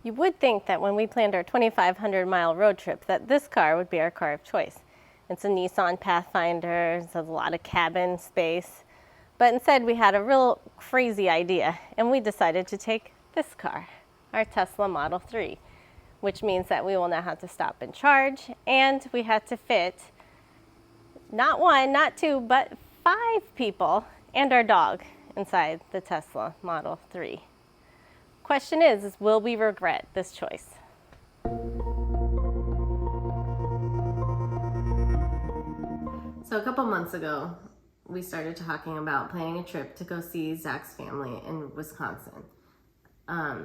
You would think that when we planned our 2,500-mile road trip that this car would be our car of choice. It's a Nissan Pathfinder, it has a lot of cabin space, but instead we had a real crazy idea and we decided to take this car, our Tesla Model 3, which means that we will now have to stop and charge, and we had to fit not one, not two, but 5 people and our dog inside the Tesla Model 3. Question is will we regret this choice? So a couple months ago, we started talking about planning a trip to go see Zach's family in Wisconsin.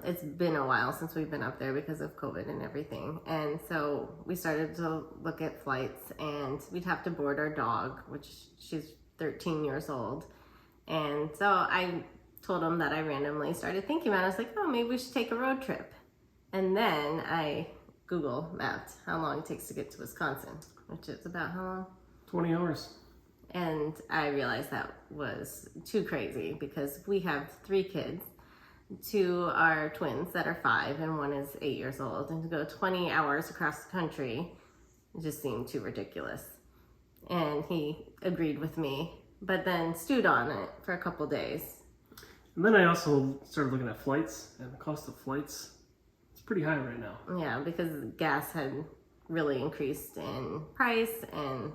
It's been a while since we've been up there because of COVID and everything. And so we started to look at flights, and we'd have to board our dog, which she's 13 years old. And so I told him that I randomly started thinking about it. I was like, oh, maybe we should take a road trip. And then I Google mapped how long it takes to get to Wisconsin, which is about how long? 20 hours. And I realized that was too crazy because we have 3 kids. 2 are twins that are 5 and 1 is 8 years old. And to go 20 hours across the country just seemed too ridiculous. And he agreed with me, but then stewed on it for a couple days. And then I also started looking at flights, and the cost of flights is pretty high right now. Yeah, because gas had really increased in price and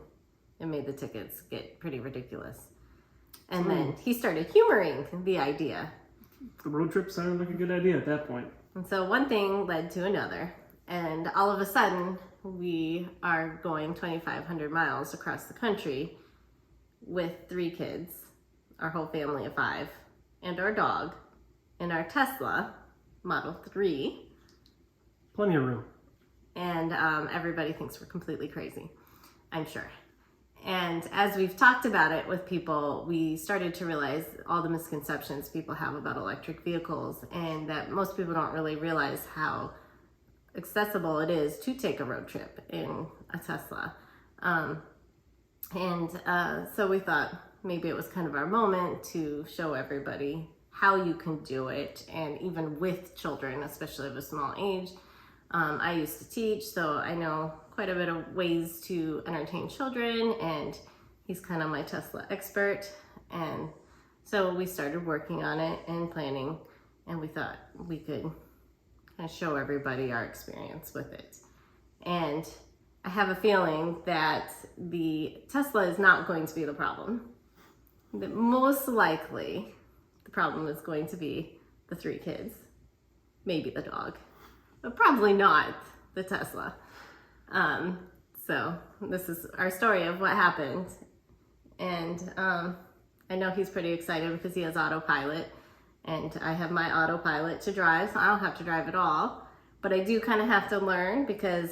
it made the tickets get pretty ridiculous. And then he started humoring the idea. The road trip sounded like a good idea at that point. And so one thing led to another, and all of a sudden we are going 2,500 miles across the country with 3 kids, our whole family of 5, and our dog, in our Tesla Model 3. Plenty of room. And everybody thinks we're completely crazy, I'm sure. And as we've talked about it with people, we started to realize all the misconceptions people have about electric vehicles, and that most people don't really realize how accessible it is to take a road trip in a Tesla. So we thought maybe it was kind of our moment to show everybody how you can do it, and even with children, especially of a small age. I used to teach, so I know quite a bit of ways to entertain children, and he's kind of my Tesla expert. And so we started working on it and planning, and we thought we could kind of show everybody our experience with it. And I have a feeling that the Tesla is not going to be the problem. That most likely the problem is going to be the 3 kids, maybe the dog, but probably not the Tesla. So this is our story of what happened. And I know he's pretty excited because he has autopilot, and I have my autopilot to drive, so I don't have to drive at all. But I do kind of have to learn because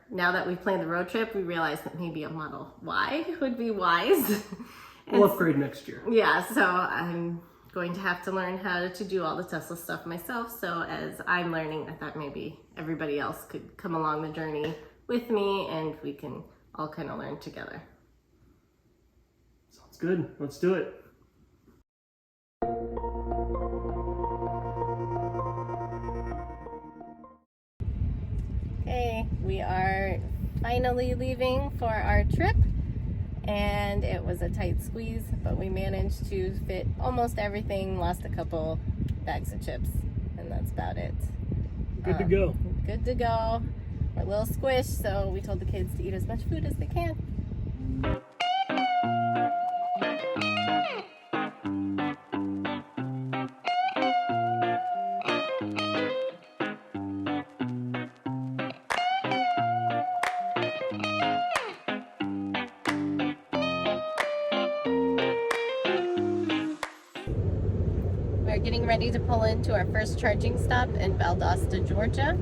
now that we've planned the road trip, we realized that maybe a Model Y would be wise. We'll upgrade next year. Yeah, so I'm going to have to learn how to do all the Tesla stuff myself. So as I'm learning, I thought maybe everybody else could come along the journey with me, and we can all kind of learn together. Sounds good. Let's do it. Okay, we are finally leaving for our trip, and it was a tight squeeze, but we managed to fit almost everything, lost a couple bags of chips, and that's about it. Good to go. Good to go. We're a little squished, so we told the kids to eat as much food as they can. We're getting ready to pull into our first charging stop in Valdosta, Georgia.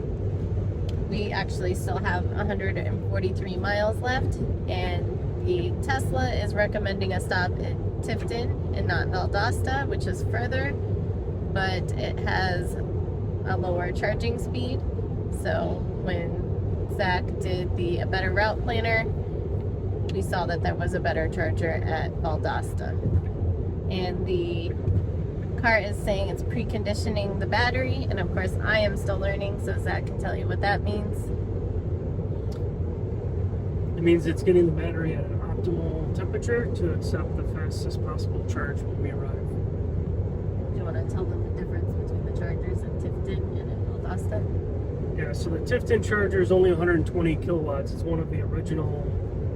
We actually still have 143 miles left, and the Tesla is recommending a stop in Tifton and not Valdosta, which is further, but it has a lower charging speed. So when Zach did a better route planner, we saw that there was a better charger at Valdosta. And the car is saying it's preconditioning the battery, and of course I am still learning, so Zach can tell you what that means. It means it's getting the battery at an optimal temperature to accept the fastest possible charge when we arrive. Do you want to tell them the difference between the chargers in Tifton and in Valdosta? Yeah, so the Tifton charger is only 120 kilowatts. It's one of the original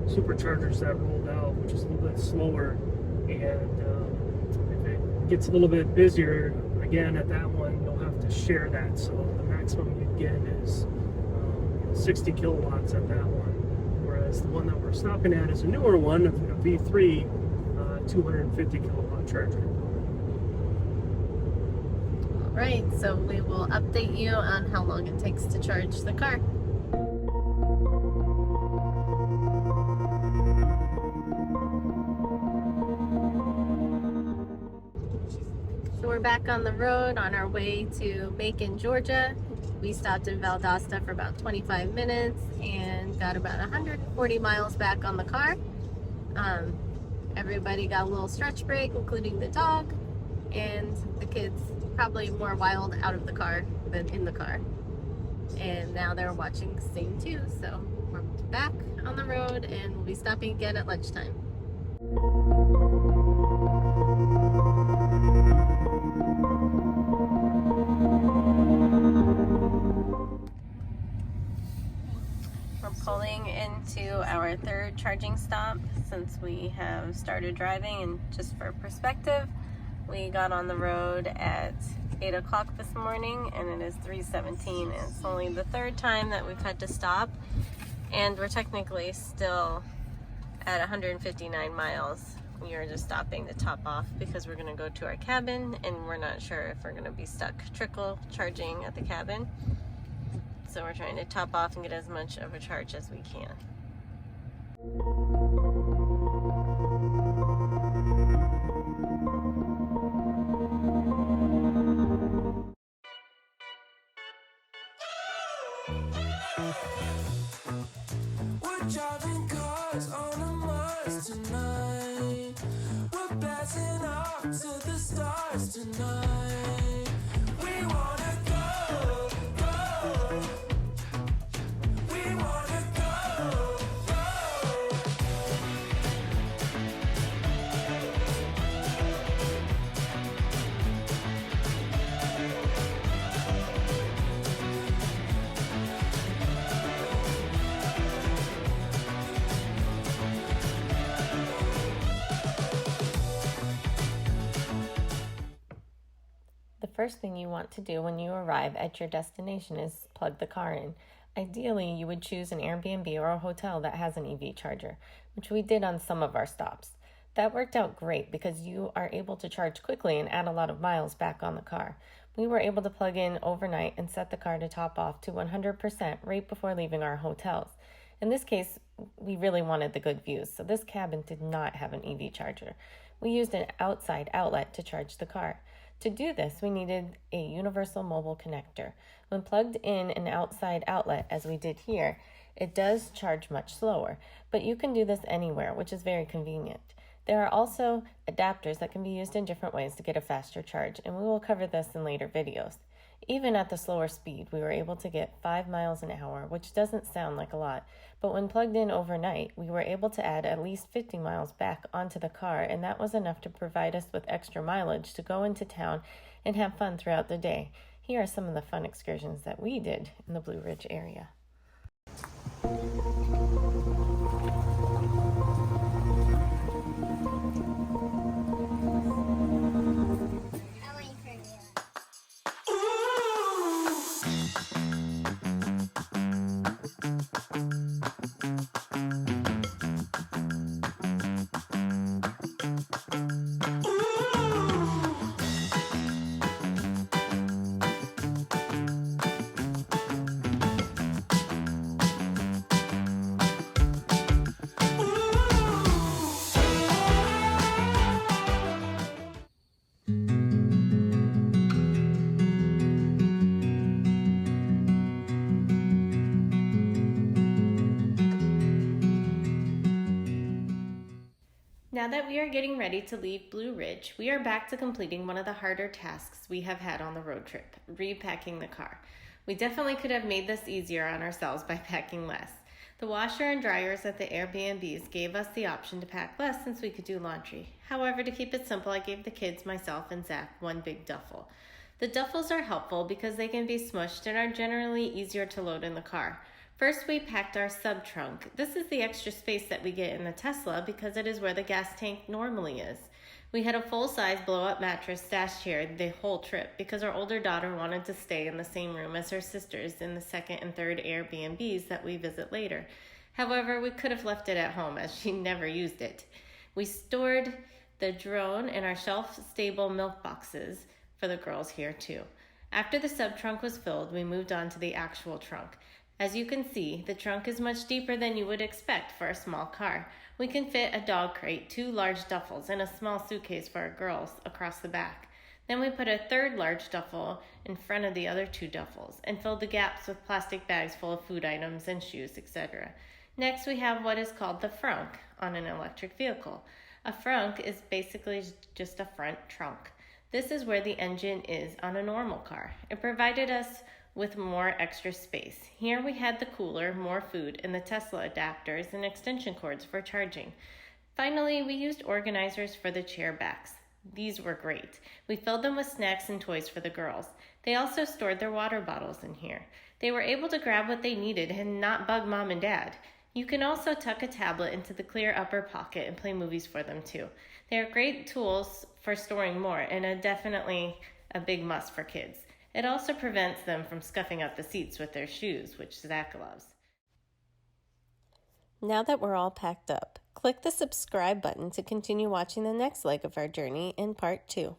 superchargers that rolled out, which is a little bit slower. And if it gets a little bit busier, again, at that one, you'll have to share that. So the maximum you get is 60 kilowatts at that one. Whereas the one that we're stopping at is a newer one, a V3, 250 kilowatt charger. All right, so we will update you on how long it takes to charge the car. So we're back on the road on our way to Macon, Georgia. We stopped in Valdosta for about 25 minutes and got about 140 miles back on the car. Everybody got a little stretch break, including the dog, and the kids probably more wild out of the car than in the car. And now they're watching Sing 2, so we're back on the road and we'll be stopping again at lunchtime. We're pulling into our third charging stop since we have started driving, and just for perspective, we got on the road at 8 o'clock this morning and it is 3:17. It's only the third time that we've had to stop, and we're technically still at 159 miles. We are just stopping to top off because we're going to go to our cabin and we're not sure if we're going to be stuck trickle charging at the cabin. So we're trying to top off and get as much of a charge as we can. We're driving cars on a Mars tonight. We're blasting off to the stars tonight. We wanna go, go. We wanna go, go. The first thing you want to do when you arrive at your destination is plug the car in. Ideally, you would choose an Airbnb or a hotel that has an EV charger, which we did on some of our stops. That worked out great because you are able to charge quickly and add a lot of miles back on the car. We were able to plug in overnight and set the car to top off to 100% right before leaving our hotels. In this case, we really wanted the good views, so this cabin did not have an EV charger. We used an outside outlet to charge the car. To do this, we needed a universal mobile connector. When plugged in an outside outlet, as we did here, it does charge much slower, but you can do this anywhere, which is very convenient. There are also adapters that can be used in different ways to get a faster charge, and we will cover this in later videos. Even at the slower speed, we were able to get 5 miles an hour, which doesn't sound like a lot, but when plugged in overnight, we were able to add at least 50 miles back onto the car, and that was enough to provide us with extra mileage to go into town and have fun throughout the day. Here are some of the fun excursions that we did in the Blue Ridge area. Now that we are getting ready to leave Blue Ridge, we are back to completing one of the harder tasks we have had on the road trip, repacking the car. We definitely could have made this easier on ourselves by packing less. The washer and dryers at the Airbnbs gave us the option to pack less since we could do laundry. However, to keep it simple, I gave the kids, myself, and Zach one big duffel. The duffels are helpful because they can be smushed and are generally easier to load in the car. First, we packed our sub-trunk. This is the extra space that we get in the Tesla because it is where the gas tank normally is. We had a full-size blow-up mattress stashed here the whole trip because our older daughter wanted to stay in the same room as her sisters in the second and third Airbnbs that we visit later. However, we could have left it at home as she never used it. We stored the drone in our shelf-stable milk boxes for the girls here too. After the sub-trunk was filled, we moved on to the actual trunk. As you can see, the trunk is much deeper than you would expect for a small car. We can fit a dog crate, 2 large duffels, and a small suitcase for our girls across the back. Then we put a third large duffel in front of the other 2 duffels and filled the gaps with plastic bags full of food items and shoes, etc. Next, we have what is called the frunk on an electric vehicle. A frunk is basically just a front trunk. This is where the engine is on a normal car. It provided us with more extra space. Here we had the cooler, more food, and the Tesla adapters and extension cords for charging. Finally, we used organizers for the chair backs. These were great. We filled them with snacks and toys for the girls. They also stored their water bottles in here. They were able to grab what they needed and not bug mom and dad. You can also tuck a tablet into the clear upper pocket and play movies for them too. They are great tools for storing more and definitely a big must for kids. It also prevents them from scuffing up the seats with their shoes, which Zach loves. Now that we're all packed up, click the subscribe button to continue watching the next leg of our journey in part 2.